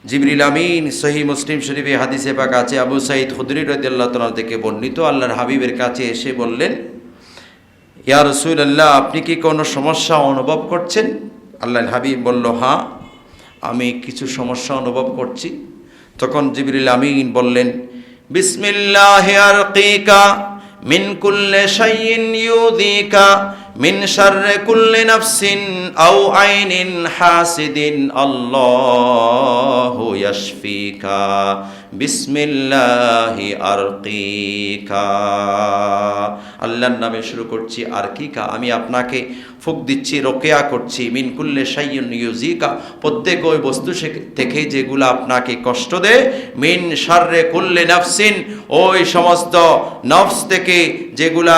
জিবরিল আমিন সহিহ মুসলিম শরীফে হাদিসে পাক আছে, আবু সাঈদ খুদরি রাদিয়াল্লাহু তাআলা থেকে বর্ণিত, আল্লাহর হাবিবের কাছে এসে বললেন, ইয়া রাসূলুল্লাহ, আপনি কি কোনো সমস্যা অনুভব করছেন? আল্লাহর হাবিব বলল, হ্যাঁ, আমি কিছু সমস্যা অনুভব করছি। তখন জিবরিল আমিন বললেন, বিসমিল্লাহি আরকিকা মিন কুল্লি শাইইন ইউযিকা মিন শাররি কুল্লি নাফসিন আও আইনিন হাসিদিন আল্লাহু ইয়াশফিকা বিসমিল্লাহি আরকিকা। আল্লাহর নামে শুরু করছি, আরকিকা, আমি আপনাকে ফুঁক দিচ্ছি, রোকেয়া করছি, মিন কুল্লি শাইইন ইউযিকা, প্রত্যেক ওই বস্তু থেকে যেগুলো আপনাকে কষ্ট দেয়, মিন শাররি কুল্লি নাফসিন, ওই সমস্ত নফস থেকে যেগুলা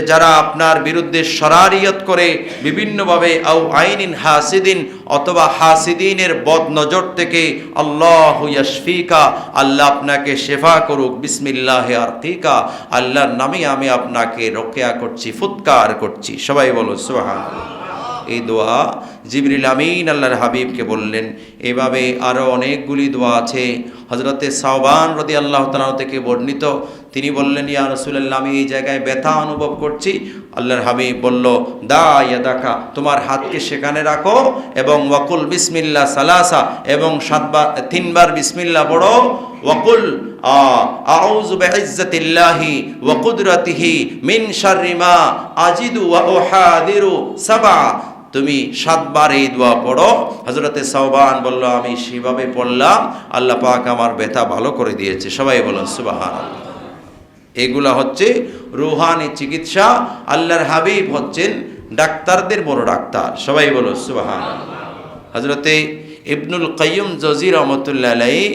যারা আপনার বিরুদ্ধে শরারিয়ত করে বিভিন্নভাবে, আও আইনিন হাসিদিন, অথবা হাসিদিনের বদ নজর থেকে, আল্লাহু ইয়াশফিকা, আল্লাহ আপনাকে শেফা করুক, বিসমিল্লাহি আরকিকা, আল্লাহর নামে আমি আপনাকে রোকেয়া করছি, ফুৎকার করছি। সবাই বলো সুবহানাল্লাহ। এই দোয়া জিবরিল আমিন আল্লাহর হাবিবকে বললেন। এভাবে আরও অনেকগুলি দোয়া আছে। হযরতে সাওবান রাদিয়াল্লাহু তাআলা থেকে বর্ণিত, তিনি বললেন, ইয়া রাসূলুল্লাহ, আমি এই জায়গায় ব্যথা অনুভব করছি। আল্লাহর হাবিব বলল, দা ইয়াদাকা, তোমার হাতকে সেখানে রাখো এবং ওয়াকুল বিসমিল্লাহ সালাসা, এবং 3বার বিসমিল্লাহ পড়ো, ওয়াকুল আউযু বিইজ্জাতিল্লাহি ওয়া কুদরাতিহি মিন শাররি মা আজিদু ওয়া উহাদিরু সাবা। তুমি 7বার এই দোয়া পড়ো। হযরতে সাওবান বলল, আমি সেভাবে পড়লাম, আল্লাহ পাক আমার ব্যথা ভালো করে দিয়েছে। সবাই বলুন সুবহানাল্লাহ। এগুলা হচ্ছে রুহানি চিকিৎসা। আল্লাহর হাবিব হচ্ছেন ডাক্তারদের বড় ডাক্তার। সবাই বলুন সুবহানাল্লাহ। হযরতে ইবনুল কাইয়্যিম জওযী রাহমাতুল্লাহ আলাইহি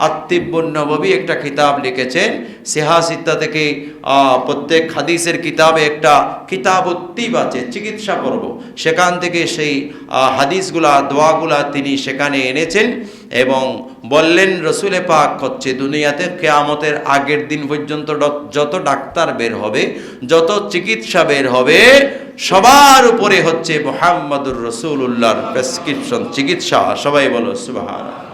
আত-তিব্বুন নববী একটা কিতাব লিখেছেন। সিহাসিত্তা থেকে প্রত্যেক হাদিসের কিতাবে একটা কিতাবুত তিব আছে, চিকিৎসা পর্ব, সেখান থেকে সেই হাদিসগুলা, দোয়াগুলা তিনি সেখানে এনেছেন এবং বললেন, রসুলে পাক হচ্ছে দুনিয়াতে কিয়ামতের আগের দিন পর্যন্ত যত ডাক্তার বের হবে, যত চিকিৎসা বের হবে, সবার উপরে হচ্ছে মুহাম্মাদুর রাসূলুল্লাহর প্রেসক্রিপশন চিকিৎসা। সবাই বলো সুবহানাল্লাহ।